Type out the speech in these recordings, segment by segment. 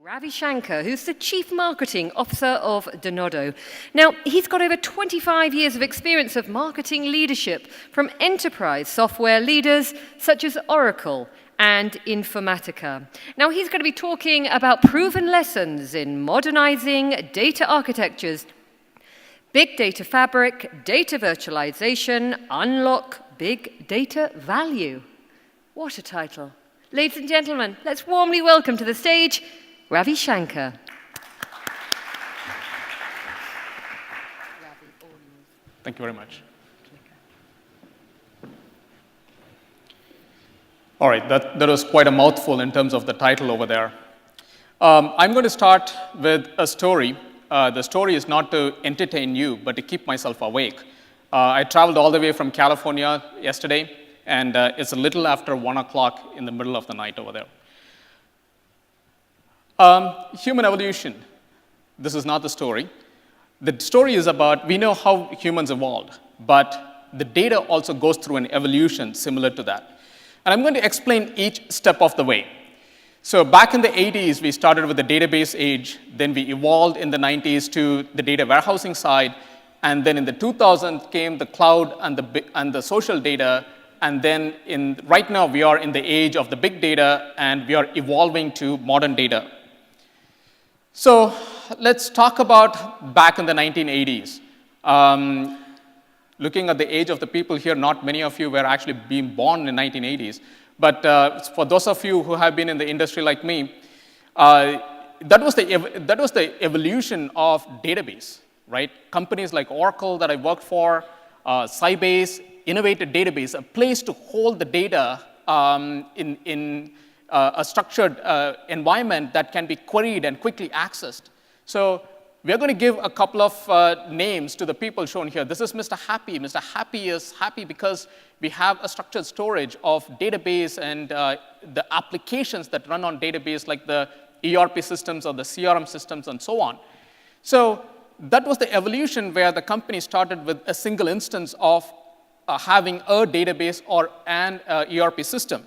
Ravi Shankar, who's the Chief Marketing Officer of Denodo. Now, he's got over 25 years of experience of marketing leadership from enterprise software leaders such as Oracle and Informatica. Now, he's going to be talking about proven lessons in modernizing data architectures, big data fabric, data virtualization, unlock big data value. What a title. Ladies and gentlemen, let's warmly welcome to the stage Ravi Shankar. Thank you very much. All right, that was quite a mouthful in terms of the title over there. I'm going to start with a story. The story is not to entertain you, but to keep myself awake. I traveled all the way from California yesterday, and it's a little after 1 o'clock in the middle of the night over there. Human evolution. This is not the story. The story is about, we know how humans evolved, but the data also goes through an evolution similar to that. And I'm going to explain each step of the way. So back in the 80s, we started with the database age. Then we evolved in the 90s to the data warehousing side. And then in the 2000s came the cloud and the social data. And then right now, we are in the age of the big data, and we are evolving to modern data. So let's talk about back in the 1980s. Looking at the age of the people here, not many of you were actually being born in the 1980s. But for those of you who have been in the industry like me, that was the evolution of database, right? Companies like Oracle that I worked for, Sybase, innovated database, a place to hold the data in a structured environment that can be queried and quickly accessed. So we're going to give a couple of names to the people shown here. This is Mr. Happy. Mr. Happy is happy because we have a structured storage of database and the applications that run on database, like the ERP systems or the CRM systems and so on. So that was the evolution where the company started with a single instance of having a database or an ERP system.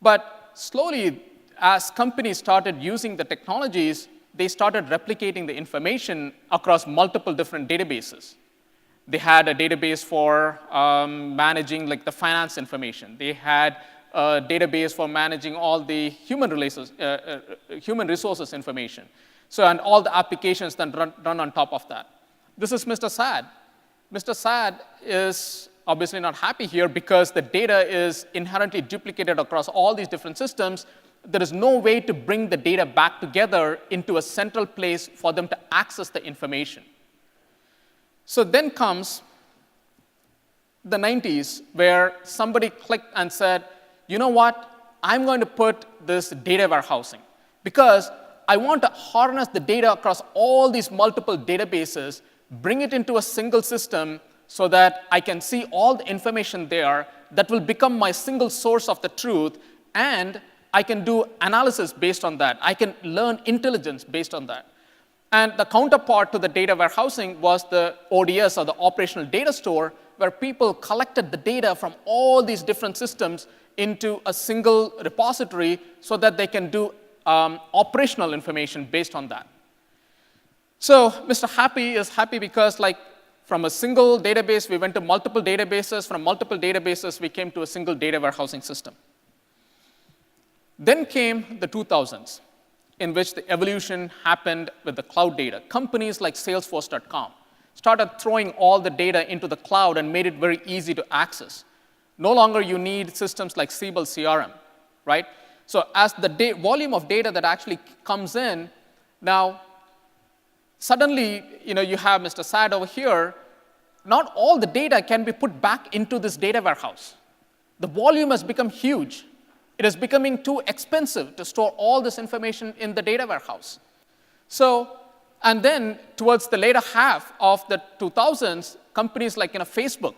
But slowly, as companies started using the technologies, they started replicating the information across multiple different databases. They had a database for managing like the finance information. They had a database for managing all the human resources information. So, and all the applications that run on top of that. This is Mr. Sad. Mr. Sad is obviously not happy here because the data is inherently duplicated across all these different systems. There is no way to bring the data back together into a central place for them to access the information. So then comes the 90s, where somebody clicked and said, you know what, I'm going to put this data warehousing because I want to harness the data across all these multiple databases, bring it into a single system so that I can see all the information there that will become my single source of the truth, and I can do analysis based on that. I can learn intelligence based on that. And the counterpart to the data warehousing was the ODS, or the operational data store, where people collected the data from all these different systems into a single repository so that they can do operational information based on that. So Mr. Happy is happy because from a single database, we went to multiple databases. From multiple databases, we came to a single data warehousing system. Then came the 2000s, in which the evolution happened with the cloud data. Companies like Salesforce.com started throwing all the data into the cloud and made it very easy to access. No longer you need systems like Siebel CRM, right? So as the volume of data that actually comes in, now suddenly, you have Mr. Sad over here. Not all the data can be put back into this data warehouse. The volume has become huge. It is becoming too expensive to store all this information in the data warehouse. So, and then towards the later half of the 2000s, companies like Facebook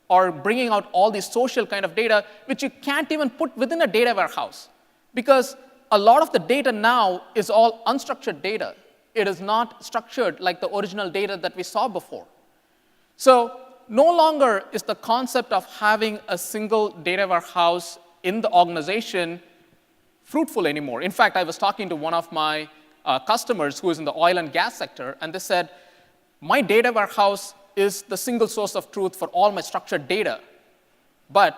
are bringing out all these social kind of data, which you can't even put within a data warehouse, because a lot of the data now is all unstructured data. It is not structured like the original data that we saw before. So no longer is the concept of having a single data warehouse in the organization fruitful anymore. In fact, I was talking to one of my customers who is in the oil and gas sector, and they said, my data warehouse is the single source of truth for all my structured data. But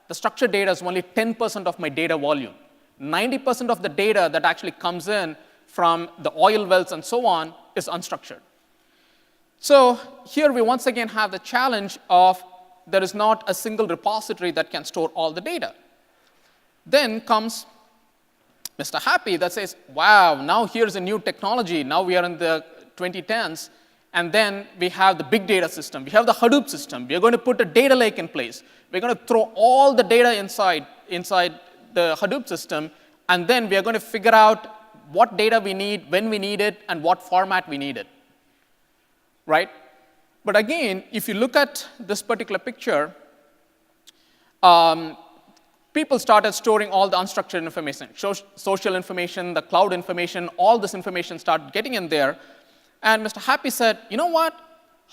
the structured data is only 10% of my data volume. 90% of the data that actually comes in from the oil wells and so on is unstructured. So here we once again have the challenge of there is not a single repository that can store all the data. Then comes Mr. Happy that says, wow, now here's a new technology. Now we are in the 2010s. And then we have the big data system. We have the Hadoop system. We are going to put a data lake in place. We're going to throw all the data inside the Hadoop system. And then we are going to figure out what data we need, when we need it, and what format we need it. Right? But again, if you look at this particular picture, people started storing all the unstructured information, social information, the cloud information, all this information started getting in there. And Mr. Happy said, you know what?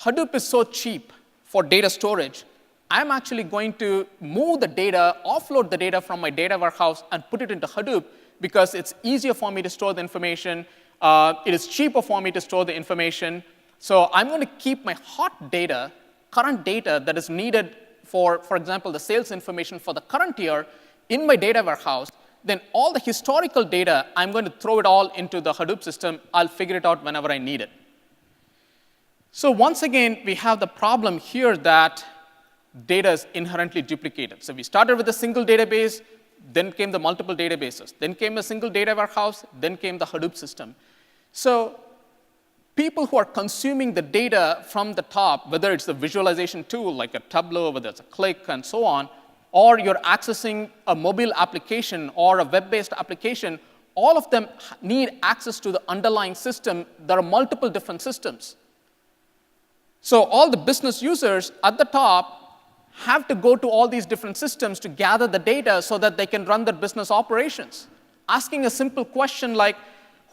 Hadoop is so cheap for data storage. I'm actually going to move the data, offload the data from my data warehouse and put it into Hadoop because it's easier for me to store the information. It is cheaper for me to store the information. So I'm going to keep my hot data, current data that is needed for example, the sales information for the current year in my data warehouse. Then all the historical data, I'm going to throw it all into the Hadoop system. I'll figure it out whenever I need it. So once again, we have the problem here that data is inherently duplicated. So we started with a single database, then came the multiple databases, then came a single data warehouse, then came the Hadoop system. So people who are consuming the data from the top, whether it's a visualization tool like a Tableau, whether it's a Click, and so on, or you're accessing a mobile application or a web-based application, all of them need access to the underlying system. There are multiple different systems. So all the business users at the top have to go to all these different systems to gather the data so that they can run their business operations. Asking a simple question like,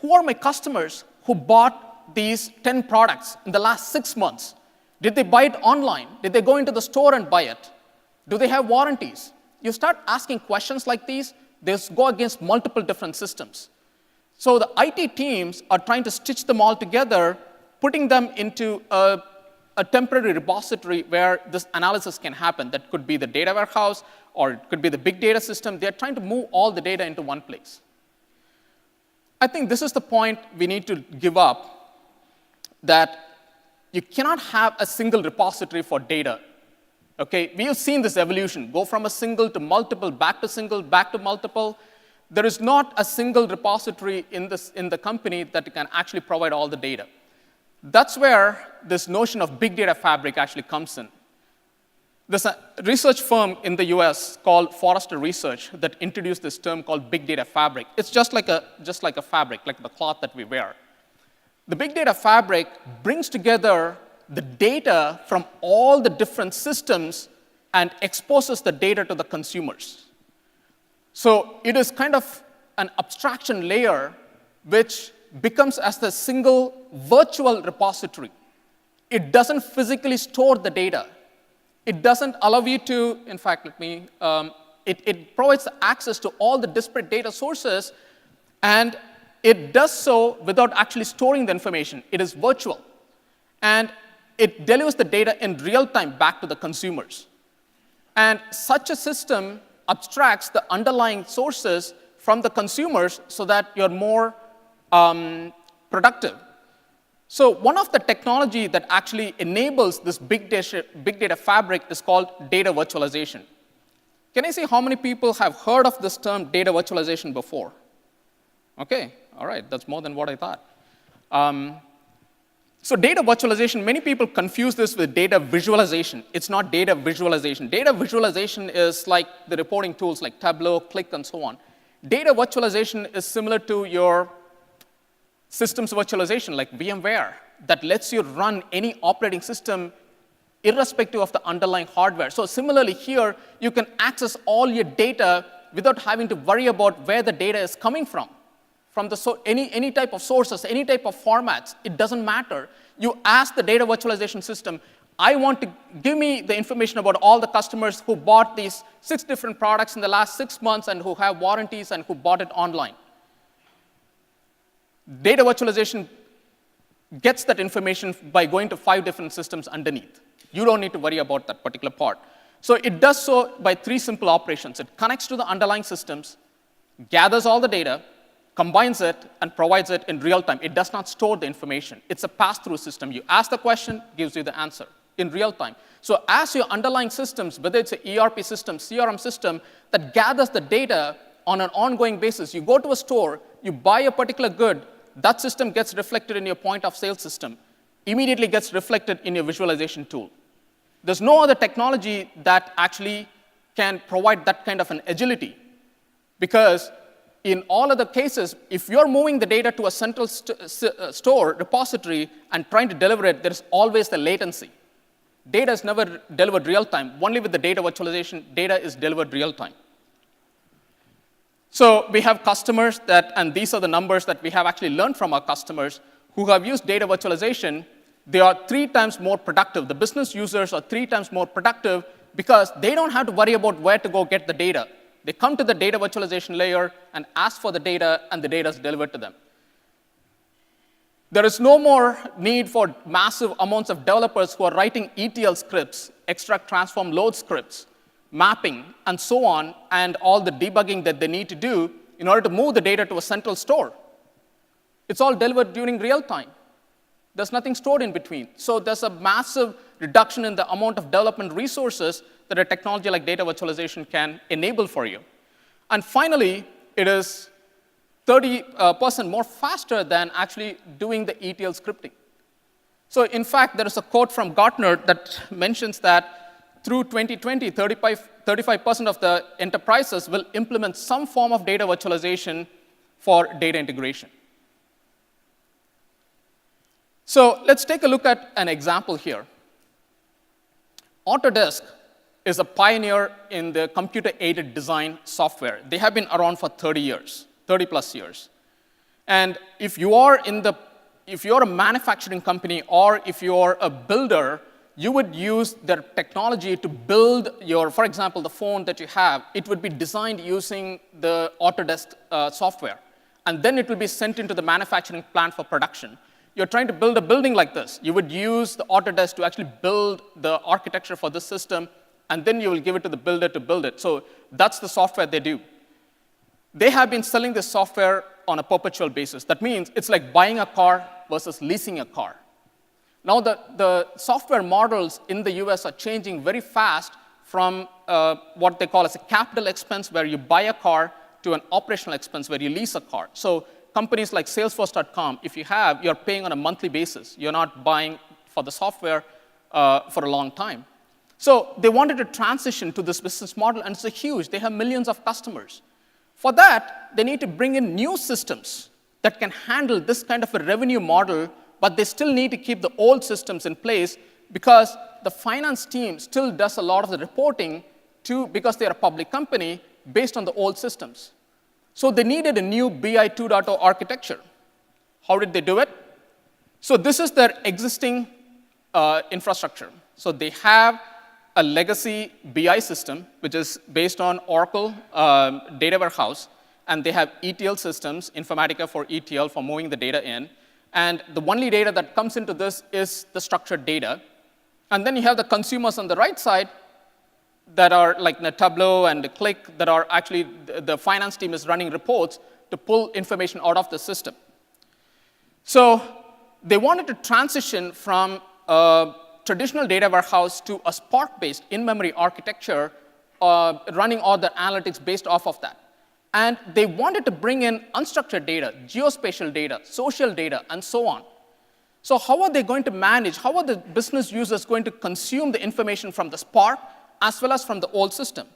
who are my customers who bought these 10 products in the last 6 months? Did they buy it online? Did they go into the store and buy it? Do they have warranties? You start asking questions like these, they go against multiple different systems. So the IT teams are trying to stitch them all together, putting them into a temporary repository where this analysis can happen. That could be the data warehouse, or it could be the big data system. They're trying to move all the data into one place. I think this is the point we need to give up, that you cannot have a single repository for data. Okay, we have seen this evolution, go from a single to multiple, back to single, back to multiple. There is not a single repository in the company that can actually provide all the data. That's where this notion of big data fabric actually comes in. There's a research firm in the US called Forrester Research that introduced this term called big data fabric. It's just like a fabric, like the cloth that we wear. The big data fabric brings together the data from all the different systems and exposes the data to the consumers. So it is kind of an abstraction layer which becomes as the single virtual repository. It doesn't physically store the data. It doesn't allow you to, in fact, it provides access to all the disparate data sources, and it does so without actually storing the information. It is virtual. And it delivers the data in real time back to the consumers. And such a system abstracts the underlying sources from the consumers so that you're more productive. So one of the technology that actually enables this big data fabric is called data virtualization. Can I see how many people have heard of this term data virtualization before? Okay, all right, that's more than what I thought. So data virtualization, many people confuse this with data visualization. It's not data visualization. Data visualization is like the reporting tools like Tableau, Click, and so on. Data virtualization is similar to your systems virtualization like VMware that lets you run any operating system irrespective of the underlying hardware. So similarly here, you can access all your data without having to worry about where the data is coming from any type of sources, any type of formats. It doesn't matter. You ask the data virtualization system, I want to give me the information about all the customers who bought these 6 different products in the last 6 months and who have warranties and who bought it online. Data virtualization gets that information by going to 5 different systems underneath. You don't need to worry about that particular part. So it does so by 3 simple operations. It connects to the underlying systems, gathers all the data, combines it, and provides it in real time. It does not store the information. It's a pass-through system. You ask the question, gives you the answer in real time. So as your underlying systems, whether it's an ERP system, CRM system, that gathers the data on an ongoing basis, you go to a store, you buy a particular good, that system gets reflected in your point of sale system, immediately gets reflected in your visualization tool. There's no other technology that actually can provide that kind of an agility, because in all other cases, if you're moving the data to a central store repository and trying to deliver it, there's always the latency. Data is never delivered real time. Only with the data virtualization, data is delivered real time. So we have customers and these are the numbers that we have actually learned from our customers who have used data virtualization. They are 3 times more productive. The business users are 3 times more productive because they don't have to worry about where to go get the data. They come to the data virtualization layer and ask for the data, and the data is delivered to them. There is no more need for massive amounts of developers who are writing ETL scripts, extract, transform, load scripts, mapping, and so on, and all the debugging that they need to do in order to move the data to a central store. It's all delivered during real time. There's nothing stored in between. So there's a massive reduction in the amount of development resources that a technology like data virtualization can enable for you. And finally, it is 30% more faster than actually doing the ETL scripting. So in fact, there is a quote from Gartner that mentions that through 2020, 35% of the enterprises will implement some form of data virtualization for data integration. So let's take a look at an example here. Autodesk is a pioneer in the computer-aided design software. They have been around for 30 plus years. And if you're a manufacturing company or if you're a builder, you would use their technology to build for example, the phone that you have. It would be designed using the Autodesk software. And then it will be sent into the manufacturing plant for production. You're trying to build a building like this. You would use the Autodesk to actually build the architecture for this system, and then you will give it to the builder to build it. So that's the software they do. They have been selling this software on a perpetual basis. That means it's like buying a car versus leasing a car. Now, the software models in the US are changing very fast from what they call as a capital expense, where you buy a car, to an operational expense, where you lease a car. So companies like Salesforce.com, if you're paying on a monthly basis. You're not buying for the software for a long time. So they wanted to transition to this business model, and it's huge. They have millions of customers. For that, they need to bring in new systems that can handle this kind of a revenue model, but they still need to keep the old systems in place because the finance team still does a lot of the reporting because they're a public company based on the old systems. So they needed a new BI 2.0 architecture. How did they do it? So this is their existing infrastructure. So they have a legacy BI system, which is based on Oracle data warehouse, and they have ETL systems, Informatica for ETL, for moving the data in. And the only data that comes into this is the structured data. And then you have the consumers on the right side that are like Tableau and Click, that are actually the finance team is running reports to pull information out of the system. So they wanted to transition from traditional data warehouse to a Spark-based in-memory architecture, running all the analytics based off of that. And they wanted to bring in unstructured data, geospatial data, social data, and so on. So how are they going to manage? How are the business users going to consume the information from the Spark as well as from the old system?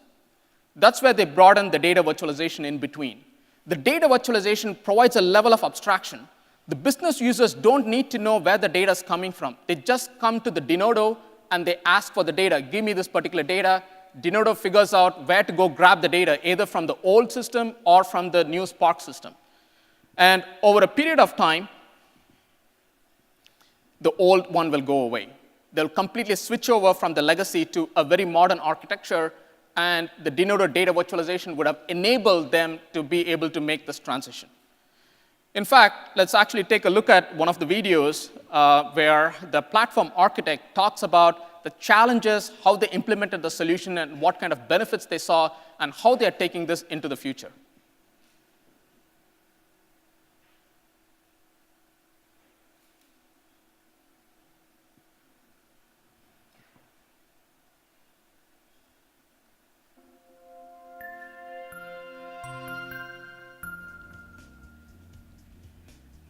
That's where they brought in the data virtualization in between. The data virtualization provides a level of abstraction. The business users don't need to know where the data is coming from. They just come to the Denodo and they ask for the data. Give me this particular data. Denodo figures out where to go grab the data, either from the old system or from the new Spark system. And over a period of time, the old one will go away. They'll completely switch over from the legacy to a very modern architecture, and the Denodo data virtualization would have enabled them to be able to make this transition. In fact, let's actually take a look at one of the videos where the platform architect talks about the challenges, how they implemented the solution, and what kind of benefits they saw, and how they are taking this into the future.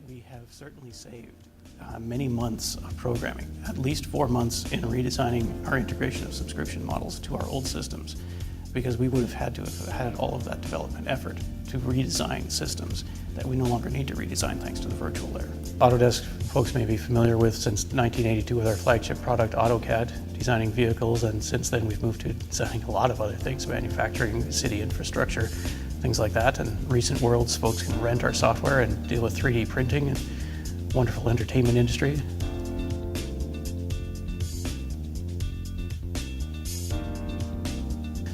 We have certainly saved many months of programming, at least 4 months in redesigning our integration of subscription models to our old systems, because we would have had to have had all of that development effort to redesign systems that we no longer need to redesign thanks to the virtual layer. Autodesk folks may be familiar with since 1982 with our flagship product AutoCAD, designing vehicles, and since then we've moved to designing a lot of other things, manufacturing, city infrastructure, things like that. And in recent worlds, folks can rent our software and deal with 3D printing and wonderful entertainment industry.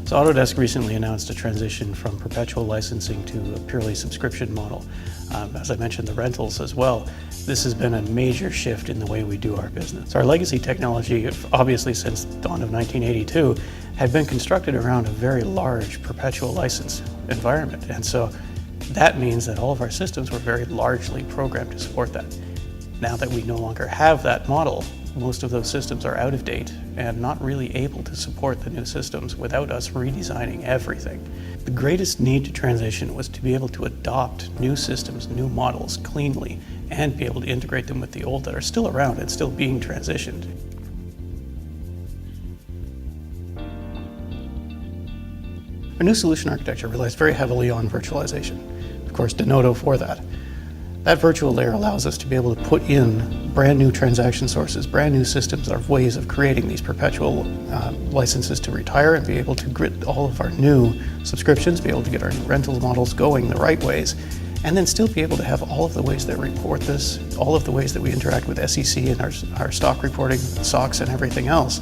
So Autodesk recently announced a transition from perpetual licensing to a purely subscription model. As I mentioned, the rentals as well. This has been a major shift in the way we do our business. Our legacy technology, obviously since dawn of 1982, had been constructed around a very large perpetual license environment. And so that means that all of our systems were very largely programmed to support that. Now that we no longer have that model, most of those systems are out of date and not really able to support the new systems without us redesigning everything. The greatest need to transition was to be able to adopt new systems, new models cleanly, and be able to integrate them with the old that are still around and still being transitioned. Our new solution architecture relies very heavily on virtualization. Of course, Denodo for that. That virtual layer allows us to be able to put in brand new transaction sources, brand new systems, our ways of creating these perpetual licenses to retire, and be able to grid all of our new subscriptions, be able to get our new rental models going the right ways, and then still be able to have all of the ways that report this, all of the ways that we interact with SEC and our stock reporting, SOX and everything else,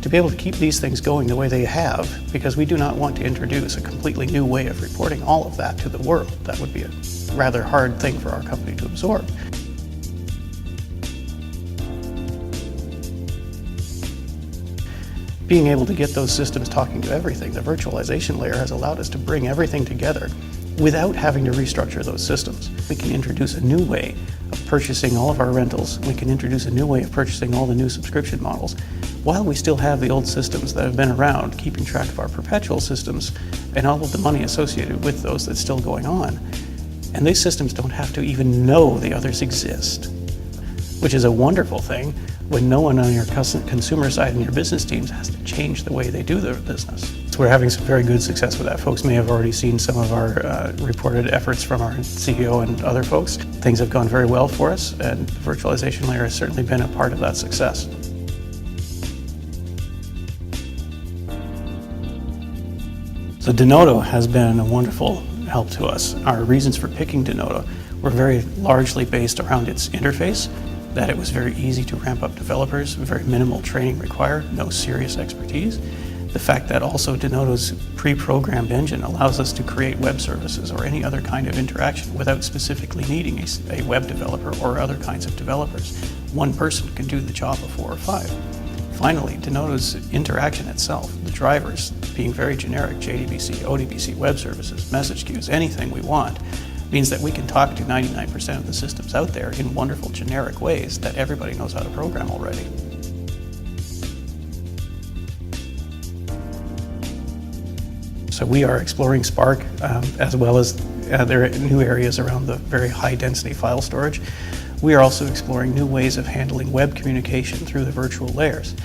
to be able to keep these things going the way they have, because we do not want to introduce a completely new way of reporting all of that to the world. That would be a rather hard thing for our company to absorb. Being able to get those systems talking to everything, the virtualization layer has allowed us to bring everything together without having to restructure those systems. We can introduce a new way of purchasing all of our rentals. We can introduce a new way of purchasing all the new subscription models, while we still have the old systems that have been around, keeping track of our perpetual systems and all of the money associated with those that's still going on. And these systems don't have to even know the others exist, which is a wonderful thing when no one on your consumer side and your business teams has to change the way they do their business. So we're having some very good success with that. Folks may have already seen some of our reported efforts from our CEO and other folks. Things have gone very well for us, and the virtualization layer has certainly been a part of that success. So Denodo has been a wonderful help to us. Our reasons for picking Denodo were very largely based around its interface, that it was very easy to ramp up developers, very minimal training required, no serious expertise. The fact that also Denodo's pre-programmed engine allows us to create web services or any other kind of interaction without specifically needing a web developer or other kinds of developers. One person can do the job of 4 or 5. Finally, Denodo's interaction itself, the drivers being very generic, JDBC, ODBC, web services, message queues, anything we want, means that we can talk to 99% of the systems out there in wonderful generic ways that everybody knows how to program already. So we are exploring Spark as well as there are new areas around the very high density file storage. We are also exploring new ways of handling web communication through the virtual layers.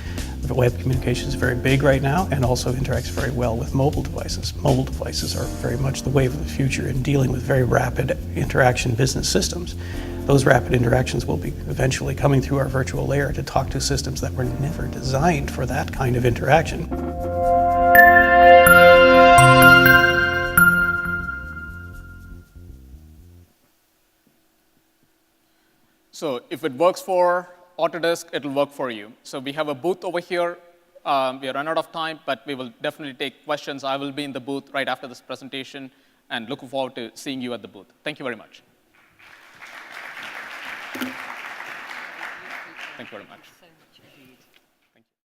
The web communication is very big right now and also interacts very well with mobile devices. Mobile devices are very much the wave of the future in dealing with very rapid interaction business systems. Those rapid interactions will be eventually coming through our virtual layer to talk to systems that were never designed for that kind of interaction. So if it works for Autodesk, it'll work for you. So we have a booth over here. We are run out of time, but we will definitely take questions. I will be in the booth right after this presentation, and looking forward to seeing you at the booth. Thank you very much. Thank you very much. So much indeed.